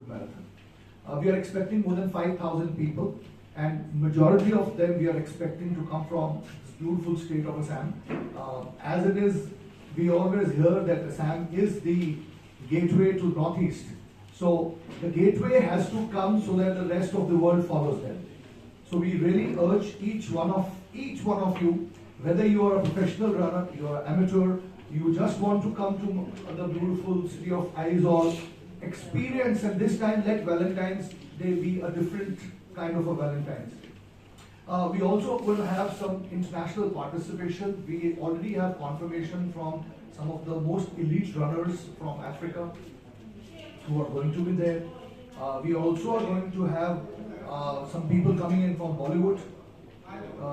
marathon. We are expecting more than 5,000 people, and majority of them we are expecting to come from this beautiful state of Assam. As it is, we always hear that Assam is the gateway to Northeast. So the gateway has to come so that the rest of the world follows them. So we really urge each one of you, whether you are a professional runner, you are amateur, you just want to come to the beautiful city of Aizawl, experience, and this time let Valentine's Day be a different kind of a Valentine's Day. We also will have some international participation. We already have confirmation from some of the most elite runners from Africa who are going to be there. We also are going to have some people coming in from Bollywood.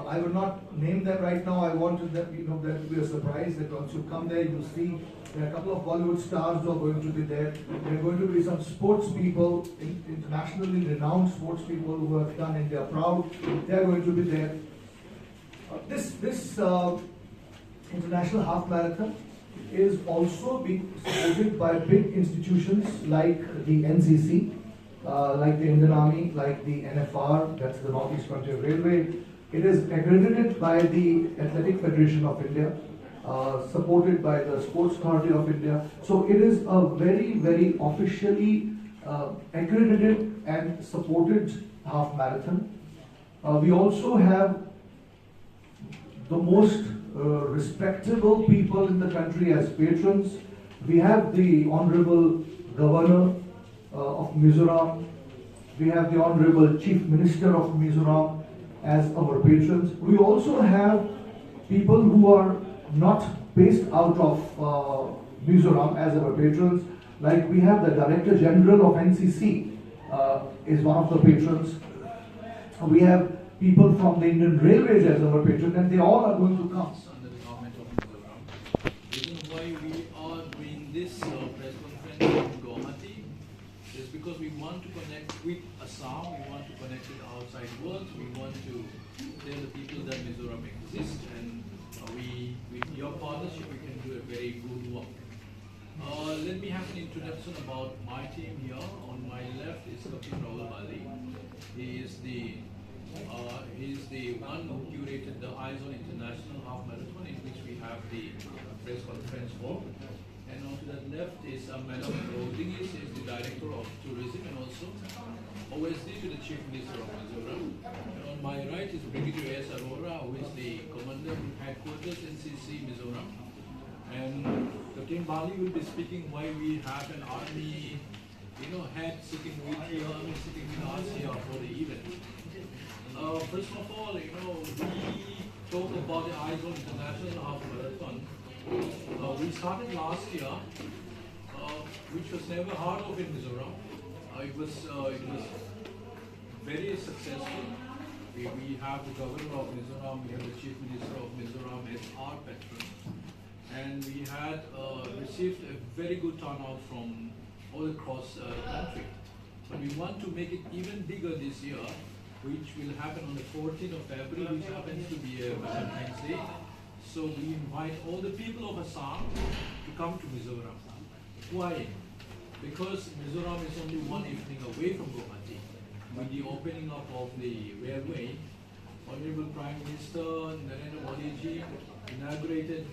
I will not name them right now. I wanted that that to be a surprise. That once you come there, you'll see there are a couple of Bollywood stars who are going to be there. There are going to be some sports people, internationally renowned sports people who have done India proud. They are going to be there. This international half marathon is also being supported by big institutions like the NCC, like the Indian Army, like the NFR, that's the Northeast Frontier Railway. It is accredited by the Athletic Federation of India, supported by the Sports Authority of India. So it is a very, very officially accredited and supported half marathon. We also have the most respectable people in the country as patrons. We have the Honorable Governor of Mizoram. We have the Honorable Chief Minister of Mizoram as our patrons. We also have people who are not based out of Mizoram as our patrons. Like we have the Director General of NCC is one of the patrons. We have people from the Indian Railways as our patrons, and they all are going to come. Under the government of Mizoram. The reason why we are doing this press conference in Guwahati is because we want to connect with Assam, we want to connect with the outside world, we want to tell the people that Mizoram exists, and with your partnership we can do a very good work. Let me have an introduction about my team here. On my left is Kapil Rahul Bali. He is the one who curated the Aizawl International Half Marathon, in which we have the press conference for. And on to the left is Madam Rodriguez, is the Director of Tourism and also OSD to the Chief Minister of Mizoram. And on my right is Brigadier S. Arora, who is the Commander of Headquarters NCC Mizoram. And Captain Bali will be speaking why we have an army, head sitting with us here for the event. First of all, we talk about the Aizawl International Half Marathon. We started last year, which was never heard of in Mizoram. It was very successful. We have the Governor of Mizoram, we have the Chief Minister of Mizoram as our patron. And we had received a very good turnout from all across the country. But we want to make it even bigger this year, which will happen on the 14th of February, which happens to be a Valentine's Day. So we invite all the people of Assam to come to Mizoram. Why? Because Mizoram is only one evening away from Guwahati. With the opening up of the railway, Honorable Prime Minister Narendra Modi ji inaugurated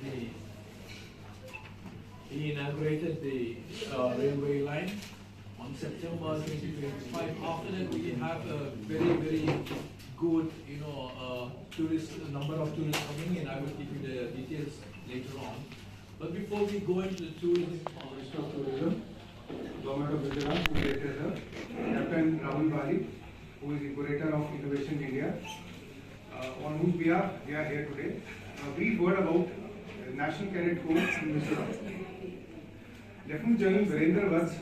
the railway line on September 2025. After that, we have a very, very good, number of tourists coming in. I will give you the details later on. But before we go into the tourism, Government of Mizoram, curator, Captain Rahul Bali, who is the curator of Innovation India, on whom we are here today. A brief word about National Cadet Corps in Mizoram. Lieutenant General Virendra Vats,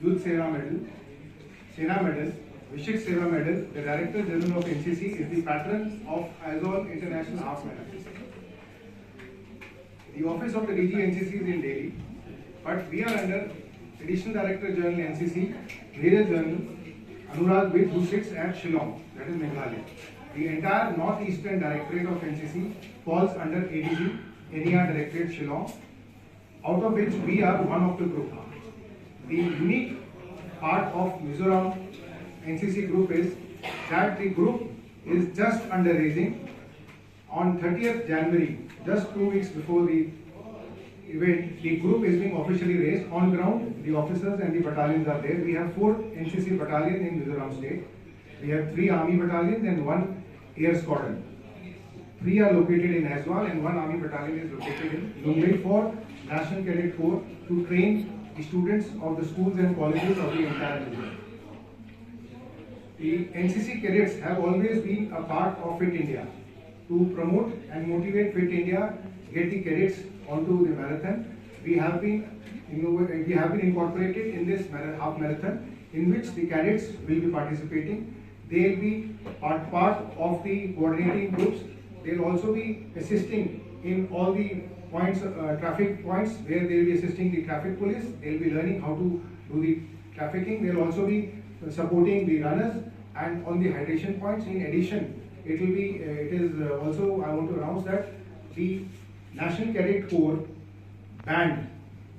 Youth Seva Medal, Vishik Seva Medal, the Director General of NCC, is the patron of Aizawl International Half Marathon. The office of the DG NCC is in Delhi, but we are under Additional Director General NCC, Major General Anurag with who sits at Shillong, that is Meghalaya. The entire Northeastern Directorate of NCC falls under ADG, NER Directorate Shillong, out of which we are one of the group. The unique part of Mizoram NCC group is that the group is just under raising. On 30th January, just 2 weeks before the event, the group is being officially raised. On ground, the officers and the battalions are there. We have 4 NCC battalions in Mizoram state. We have 3 army battalions and 1 air squadron. 3 are located in Aswal and 1 army battalion is located in Lungri for National Cadet Corps to train the students of the schools and colleges of the entire region. The NCC cadets have always been a part of Fit India. To promote and motivate Fit India, get the cadets onto the marathon, we have been incorporated in this half marathon, in which the cadets will be participating. They will be part of the coordinating groups. They will also be assisting in all the points, traffic points, where they will be assisting the traffic police. They will be learning how to do the trafficking. They will also be supporting the runners and on the hydration points. In addition, it is also, I want to announce that the National Cadet Corps band,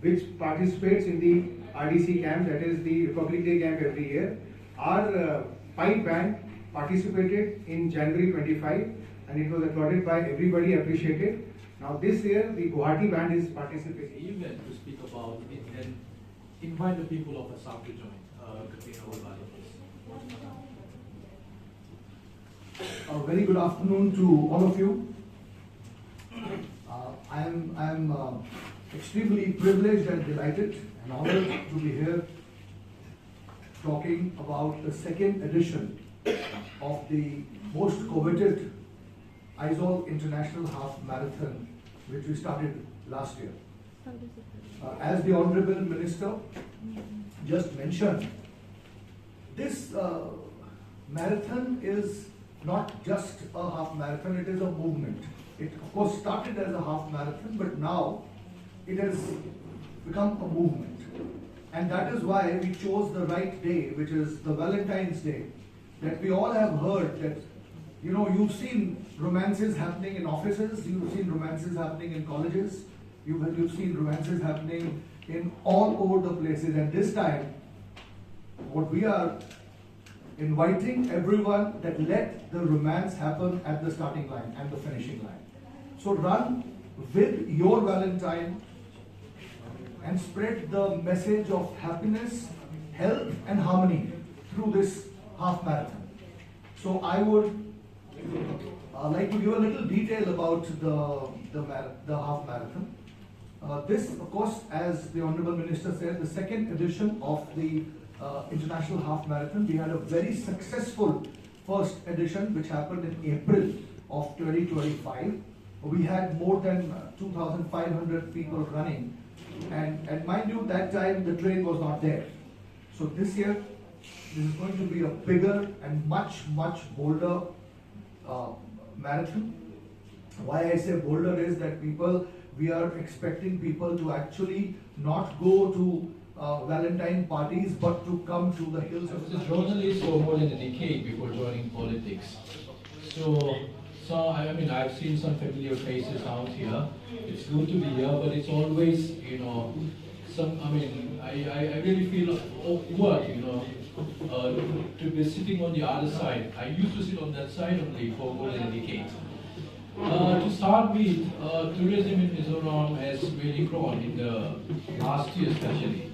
which participates in the RDC camp, that is the Republic Day camp every year, our pipe band participated in January 25 and it was applauded by everybody, appreciated. Now this year the Guwahati band is participating. Event to speak about it and invite the people of Assam to join Katrina Olwale. A very good afternoon to all of you. I am extremely privileged and delighted and honored to be here talking about the second edition of the most coveted Aizawl International Half Marathon, which we started last year. As the Honorable Minister just mentioned, this marathon is not just a half marathon, it is a movement. It of course started as a half marathon, but now it has become a movement. And that is why we chose the right day, which is the Valentine's Day, that we all have heard that, you know, you've seen romances happening in offices, you've seen romances happening in colleges, you've seen romances happening in all over the places. And this time, what we are inviting everyone that let the romance happen at the starting line and the finishing line. So run with your Valentine and spread the message of happiness, health and harmony through this half marathon. So I would like to give a little detail about the half marathon. This, of course, as the Honorable Minister said, the second edition of the International Half Marathon. We had a very successful first edition, which happened in April of 2025. We had more than 2,500 people running, and mind you, that time the train was not there. So this year, this is going to be a bigger and much bolder marathon. Why I say bolder is that we are expecting people to actually not go to Valentine parties, but to come to the hills I of was a journalist for more than a decade before joining politics. So I mean, I've seen some familiar faces out here. It's good to be here, but it's always, you know, I really feel awkward, you know, to be sitting on the other side. I used to sit on that side only for more than a decade. To start with, tourism in Mizoram has really grown in the last year especially.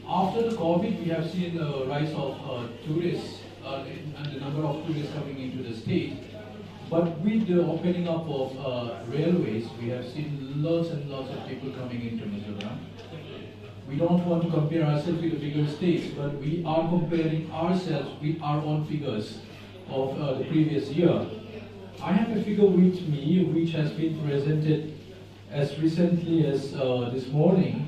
After the COVID, we have seen the rise of tourists and the number of tourists coming into the state. But with the opening up of railways, we have seen lots and lots of people coming into Mizoram. We don't want to compare ourselves with the bigger states, but we are comparing ourselves with our own figures of the previous year. I have a figure with me which has been presented as recently as this morning,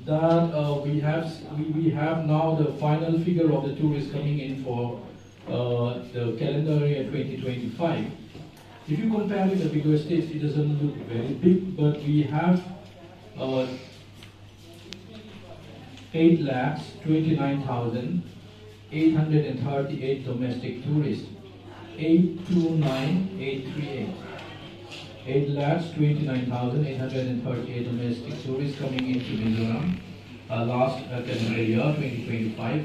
that we have now the final figure of the tourists coming in for the calendar year 2025. If you compare with the bigger states, it doesn't look very big, but we have 8,29,838 domestic tourists. 829,838. 8,29,838 domestic tourists coming into Mizoram. last calendar year 2025.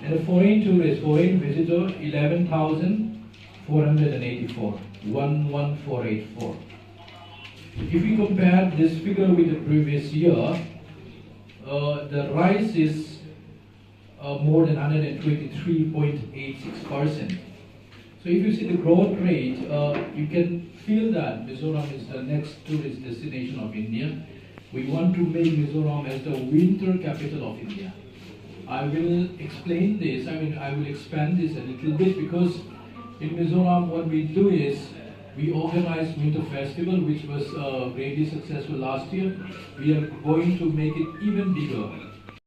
And the foreign tourist, foreign visitor 11,484, 11484. If we compare this figure with the previous year, the rise is more than 123.86%. So if you see the growth rate, you can feel that Mizoram is the next tourist destination of India. We want to make Mizoram as the winter capital of India. I will explain this, I will expand this a little bit, because in Mizoram what we do is, we organize Winter Festival, which was greatly successful last year. We are going to make it even bigger.